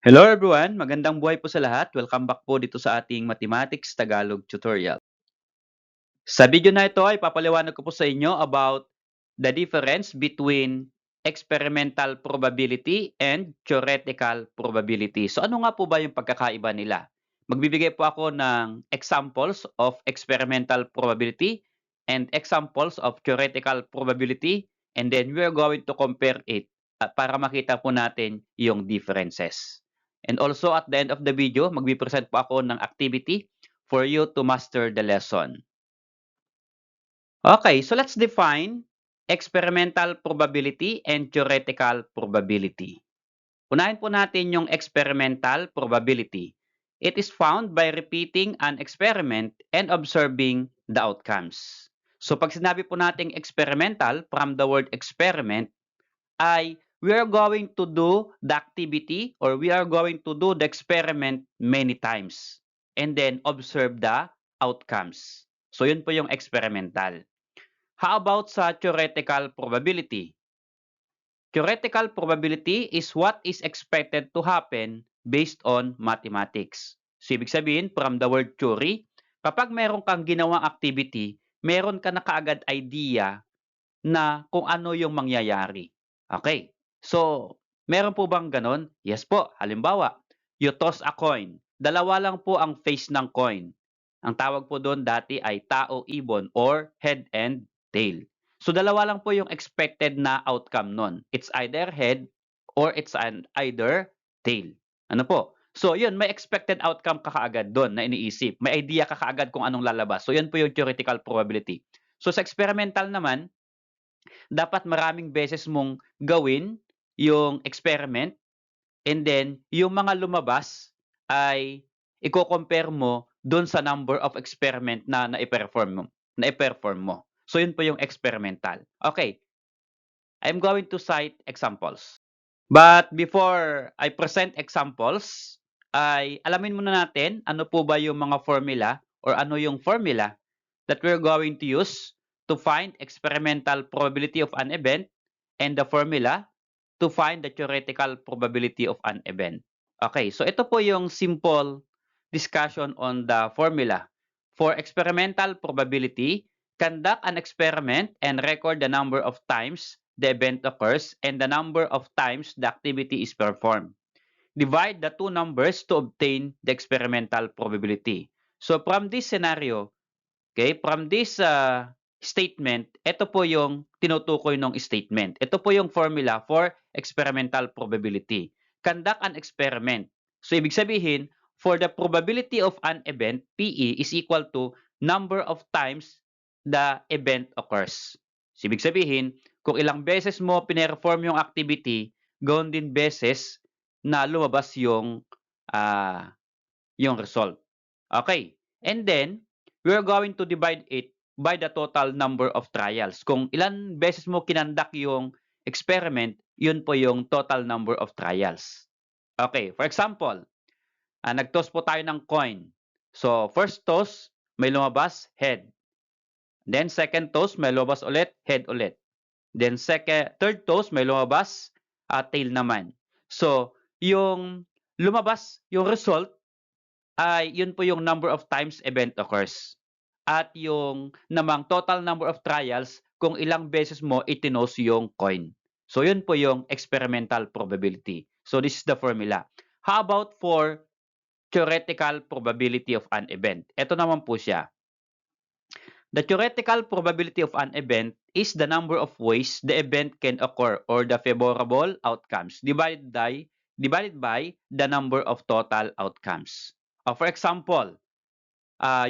Hello everyone, magandang buhay po sa lahat. Welcome back po dito sa ating Mathematics Tagalog tutorial. Sa video na ito ay papaliwanag ko po sa inyo about the difference between experimental probability and theoretical probability. So ano nga po ba yung pagkakaiba nila? Magbibigay po ako ng examples of experimental probability and examples of theoretical probability, and then we are going to compare it para makita po natin yung differences. And also at the end of the video, magbi-present po ako ng activity for you to master the lesson. Okay, so let's define experimental probability and theoretical probability. Unahin po natin yung experimental probability. It is found by repeating an experiment and observing the outcomes. So pag sinabi po nating experimental, from the word experiment, ay we are going to do the activity or we are going to do the experiment many times and then observe the outcomes. So yun po yung experimental. How about sa theoretical probability? Theoretical probability is what is expected to happen based on mathematics. So, ibig sabihin, from the word theory, kapag meron kang ginawang activity, meron ka na kaagad idea na kung ano yung mangyayari. Okay. So, meron po bang ganon? Yes po. Halimbawa, you toss a coin. Dalawa lang po ang face ng coin. Ang tawag po doon dati ay tao ibon or head and tail. So dalawa lang po yung expected na outcome nun. It's either head or it's either tail. Ano po? So yun, may expected outcome ka kaagad doon na iniisip. May idea ka kaagad kung anong lalabas. So yun po yung theoretical probability. So sa experimental naman, dapat maraming beses mong gawin yung experiment, and then yung mga lumabas ay i-compare mo doon sa number of experiment na na-perform mo. So yun po yung experimental. Okay, I'm going to cite examples. But before I present examples, ay alamin muna natin ano po ba yung mga formula or ano yung formula that we're going to use to find experimental probability of an event and the formula to find the theoretical probability of an event. Okay, so ito po yung simple discussion on the formula. For experimental probability, conduct an experiment and record the number of times the event occurs and the number of times the activity is performed. Divide the two numbers to obtain the experimental probability. So from this scenario, okay, from this statement, ito po yung tinutukoy ng statement. Ito po yung formula for experimental probability. Conduct an experiment. So ibig sabihin, for the probability of an event, PE is equal to number of times the event occurs. So ibig sabihin, kung ilang beses mo pinerform yung activity, gawin din beses na lumabas yung result. Okay. And then, we're going to divide it by the total number of trials. Kung ilan beses mo kinandak yung experiment, yun po yung total number of trials. Okay, for example, nag-toss po tayo ng coin. So, first toss, may lumabas, head. Then, second toss, may lumabas ulit, head ulit. Then, third toss, may lumabas, tail naman. So, yung lumabas, yung result, ay yun po yung number of times event occurs. At yung namang total number of trials kung ilang beses mo itinos yung coin. So yun po yung experimental probability. So this is the formula. How about for theoretical probability of an event? Ito naman po siya. The theoretical probability of an event is the number of ways the event can occur or the favorable outcomes divided by the number of total outcomes. For example,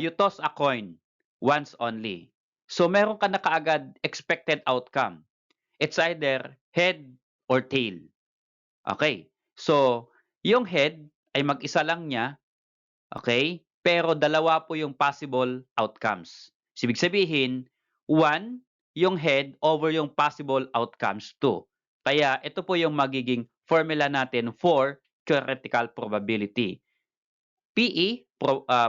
you toss a coin once only. So meron ka na kaagad expected outcome. It's either head or tail. Okay. So, yung head ay mag-isa lang niya, okay? Pero dalawa po yung possible outcomes. So, ibig sabihin, 1 yung head over yung possible outcomes 2. Kaya ito po yung magiging formula natin for theoretical probability. PE,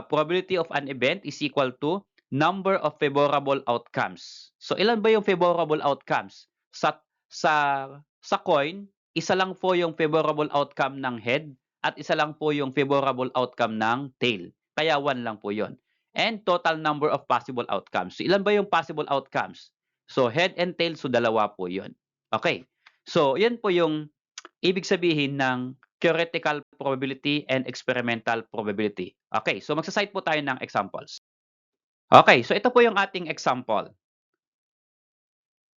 probability of an event is equal to number of favorable outcomes. So ilan ba yung favorable outcomes? Sa sa coin, isa lang po yung favorable outcome ng head at isa lang po yung favorable outcome ng tail. Kaya 1 lang po yon. And total number of possible outcomes. So, ilan ba yung possible outcomes? So, head and tail, so dalawa po yon. Okay. So, yan po yung ibig sabihin ng theoretical probability and experimental probability. Okay, so magsa-cite po tayo ng examples. Okay, so ito po yung ating example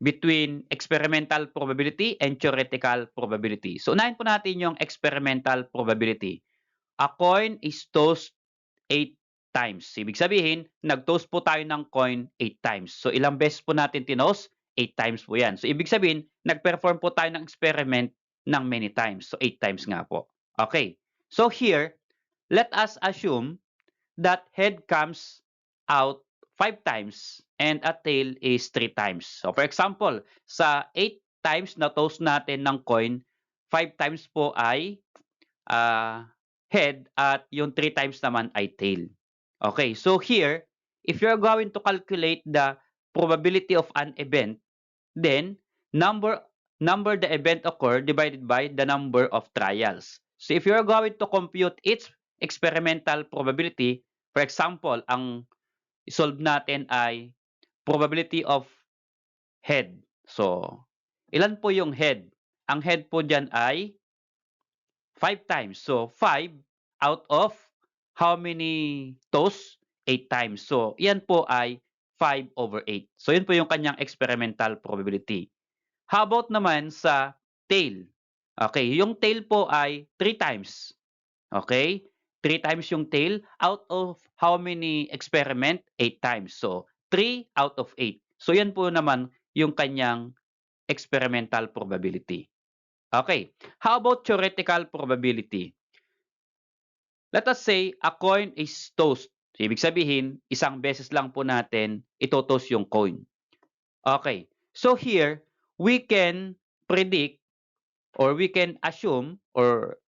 between experimental probability and theoretical probability. So, unahin po natin yung experimental probability. A coin is tossed 8 times. Ibig sabihin, nag-toss po tayo ng coin 8 times. So, ilang beses po natin tinos? 8 times po yan. So, ibig sabihin, nag-perform po tayo ng experiment ng many times. So, 8 times nga po. Okay. So, here, let us assume that head comes out 5 times and a tail is 3 times. So, for example, sa 8 times na toss natin ng coin, 5 times po ay head at yung 3 times naman ay tail. Okay, so here, if you're going to calculate the probability of an event, then number the event occur divided by the number of trials. So if you're going to compute its experimental probability, for example, ang solve natin ay probability of head. So, ilan po yung head? Ang head po dyan ay 5 times. So, 5 out of how many toes? 8 times. So, yan po ay 5/8. So, yun po yung kanyang experimental probability. How about naman sa tail? Okay, yung tail po ay 3 times. Okay? 3 times yung tail out of how many experiment? 8 times. So, 3 out of 8. So, yan po naman yung kanyang experimental probability. Okay. How about theoretical probability? Let us say a coin is tossed. So, ibig sabihin, isang beses lang po natin ito-toss yung coin. Okay. So here, we can predict or we can assume or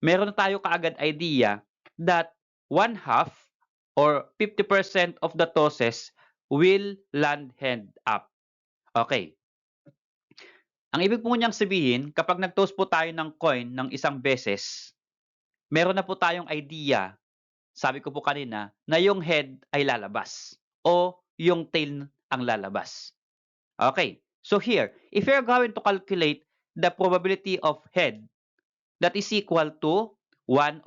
meron na tayo kaagad idea that 1/2 or 50% of the tosses will land head up. Okay. Ang ibig po niyang sabihin, kapag nag-toss po tayo ng coin ng isang beses, meron na po tayong idea, sabi ko po kanina, na yung head ay lalabas o yung tail ang lalabas. Okay. So here, if you're going to calculate the probability of head, that is equal to 1/2.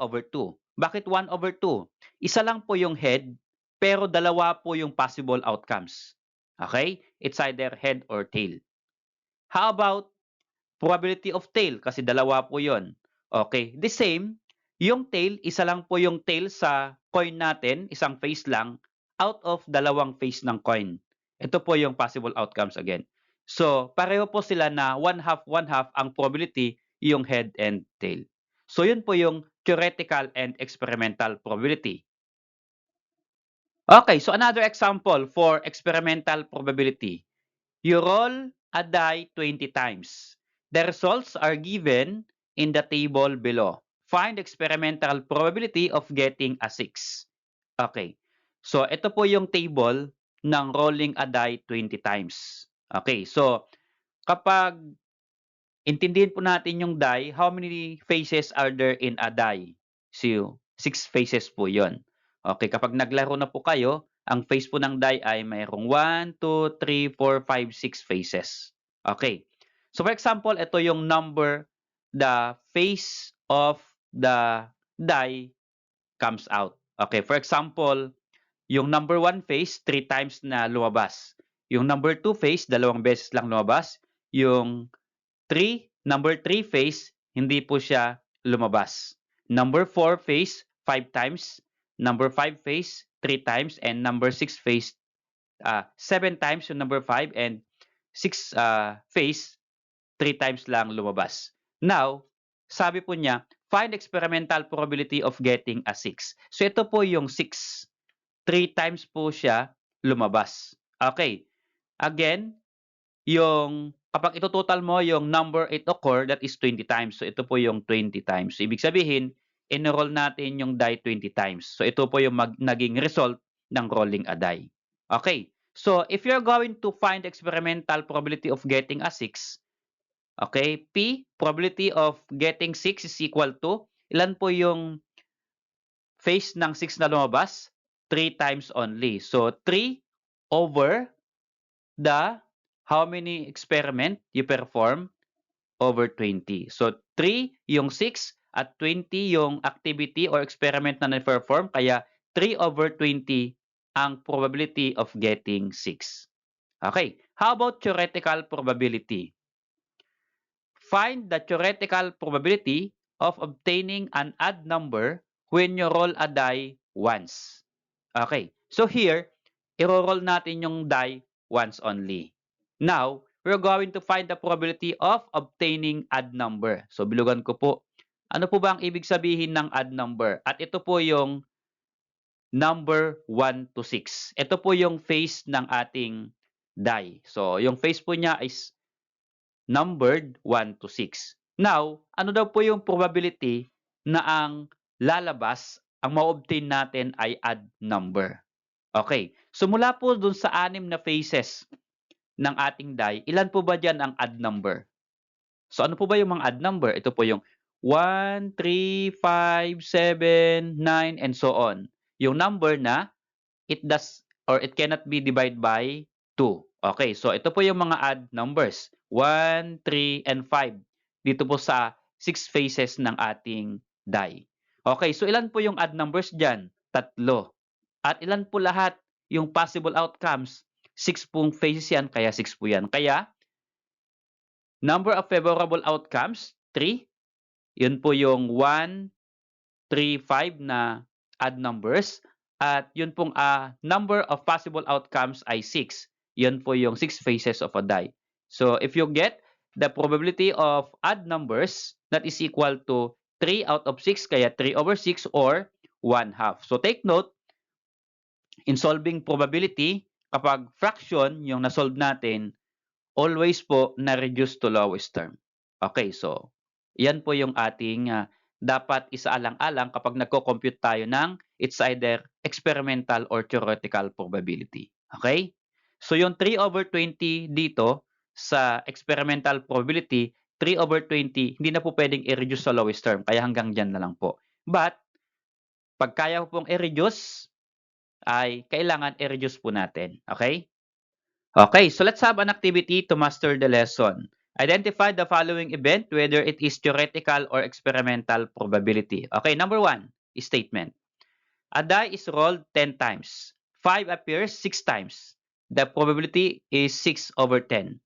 Bakit 1/2? Isa lang po yung head, pero dalawa po yung possible outcomes. Okay? It's either head or tail. How about probability of tail? Kasi dalawa po yon. Okay. The same, yung tail, isa lang po yung tail sa coin natin, isang face lang, out of dalawang face ng coin. Ito po yung possible outcomes again. So, pareho po sila na 1/2 ang probability yung head and tail. So, yun po yung theoretical and experimental probability. Okay, so another example for experimental probability. You roll a die 20 times. The results are given in the table below. Find experimental probability of getting a 6. Okay. So, ito po yung table ng rolling a die 20 times. Okay. So, kapag intindihin po natin yung die, how many faces are there in a die? So, 6 faces po yon. Okay. Kapag naglaro na po kayo, ang face po ng die ay mayroong 1, 2, 3, 4, 5, 6 faces. Okay. So, for example, ito yung number, the face of the die comes out. Okay. For example, yung number 1 face, 3 times na lumabas. Yung number 2 face, 2 beses lang lumabas. Yung number 3 face, hindi po siya lumabas. Number 4 face, 5 times. Number 5 face, 3 times. And number 6 face, 7 times yung number 5. And 6 face, 3 times lang lumabas. Now, sabi po niya, find experimental probability of getting a 6. So, ito po yung 6. 3 times po siya lumabas. Okay. Again, yung kapag ito-total mo yung number it occur, that is 20 times. So, ito po yung 20 times. So, ibig sabihin, enroll natin yung die 20 times. So, ito po yung naging result ng rolling a die. Okay. So, if you're going to find experimental probability of getting a 6, okay, P, probability of getting 6 is equal to ilan po yung face ng 6 na lumabas? 3 times only. So, 3 over the how many experiment you perform? Over 20. So, 3 yung 6 at 20 yung activity or experiment na na-perform. Kaya, 3 over 20 ang probability of getting 6. Okay. How about theoretical probability? Find the theoretical probability of obtaining an odd number when you roll a die once. Okay. So here, i-roll natin yung die once only. Now, we're going to find the probability of obtaining odd number. So, bilugan ko po. Ano po ba ang ibig sabihin ng odd number? At ito po yung number 1 to 6. Ito po yung face ng ating die. So, yung face po niya is numbered 1 to 6. Now, ano daw po yung probability na ang lalabas, ang ma-obtain natin ay odd number? Okay. So, mula po dun sa 6 na faces ng ating die, ilan po ba dyan ang odd number? So, ano po ba yung mga odd number? Ito po yung 1, 3, 5, 7, 9, and so on. Yung number na it does or it cannot be divided by 2. Okay, so ito po yung mga odd numbers. 1, 3, and 5. Dito po sa 6 faces ng ating die. Okay, so ilan po yung odd numbers dyan? 3. At ilan po lahat yung possible outcomes? 6 pong faces yan, kaya 6 po yan. Kaya, number of favorable outcomes, 3. Yun po yung 1, 3, 5 na odd numbers. At yun pong number of possible outcomes ay 6. Yun po yung 6 faces of a die. So, if you get the probability of odd numbers, that is equal to 3 out of 6, kaya 3 over 6 or 1/2. So, take note, in solving probability, kapag fraction yung na-solve natin, always po na-reduce to lowest term. Okay, so yan po yung ating dapat isaalang-alang kapag nagko-compute tayo ng it's either experimental or theoretical probability. Okay? So yung 3 over 20 dito sa experimental probability, 3 over 20, hindi na po pwedeng i-reduce sa lowest term. Kaya hanggang dyan na lang po. But, pag kaya po pong i-reduce, ay kailangan i-reduce po natin. Okay? Okay, so let's have an activity to master the lesson. Identify the following event, whether it is theoretical or experimental probability. Okay, number 1, statement. A die is rolled 10 times. 5 appears 6 times. The probability is 6 over 10.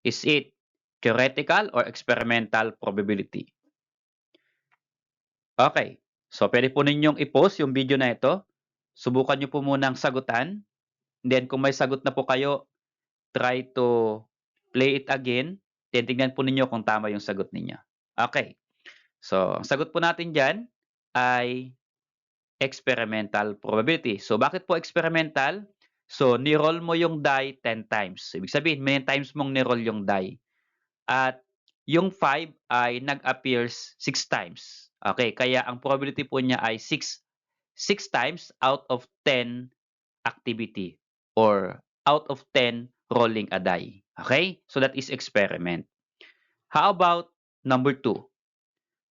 Is it theoretical or experimental probability? Okay, so pwede po ninyong i-post yung video na ito. Subukan nyo po munang sagutan. Then kung may sagot na po kayo, try to play it again. Titingnan po ninyo kung tama yung sagot ninyo. Okay. So, ang sagot po natin dyan ay experimental probability. So, bakit po experimental? So, ni-roll mo yung die 10 times. Ibig sabihin, many times mong ni-roll yung die. At yung 5 ay nag-appears 6 times. Okay, kaya ang probability po niya ay 6 times out of 10 activity or out of 10 rolling a die. Okay? So that is experiment. How about number 2?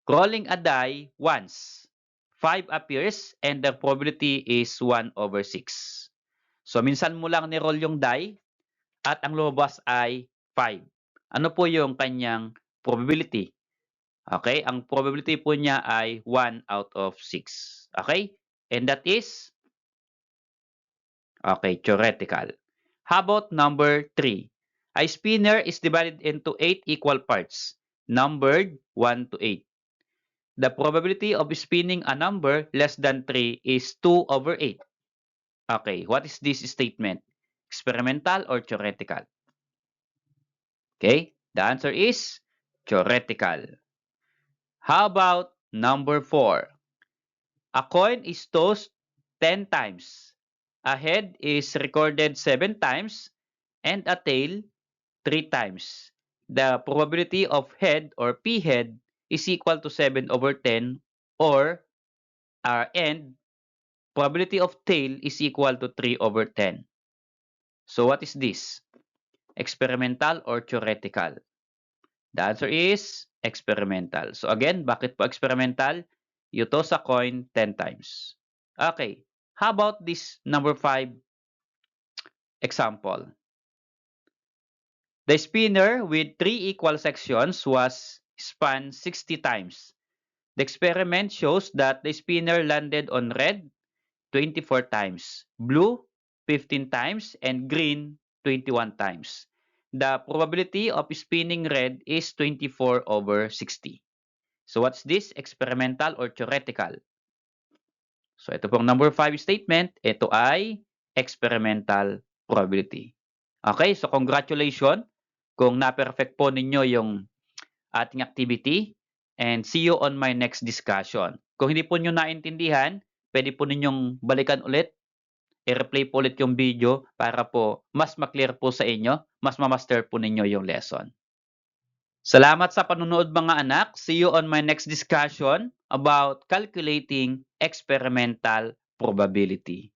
Rolling a die once. 5 appears and the probability is 1 over 6. So minsan mo lang ni-roll yung die at ang lumabas ay 5. Ano po yung kanyang probability? Okay? Ang probability po niya ay 1 out of 6. Okay? And that is okay, theoretical. How about number 3? A spinner is divided into 8 equal parts, numbered 1 to 8. The probability of spinning a number less than 3 is 2 over 8. Okay, what is this statement? Experimental or theoretical? Okay, the answer is theoretical. How about number 4? A coin is tossed 10 times. A head is recorded 7 times and a tail 3 times. The probability of head or P head is equal to 7 over 10 or and probability of tail is equal to 3 over 10. So what is this? Experimental or theoretical? The answer is experimental. So again, bakit po experimental? You toss a coin 10 times. Okay, how about this number 5 example? The spinner with 3 equal sections was spun 60 times. The experiment shows that the spinner landed on red 24 times, blue 15 times, and green 21 times. The probability of spinning red is 24 over 60. So what's this? Experimental or theoretical? So ito pong number 5 statement, ito ay experimental probability. Okay, so congratulations kung na-perfect po ninyo yung ating activity and see you on my next discussion. Kung hindi po nyo naintindihan, pwede po ninyong balikan ulit, i-replay po ulit yung video para po mas maklear po sa inyo, mas ma-master po ninyo yung lesson. Salamat sa panunood mga anak. See you on my next discussion about calculating experimental probability.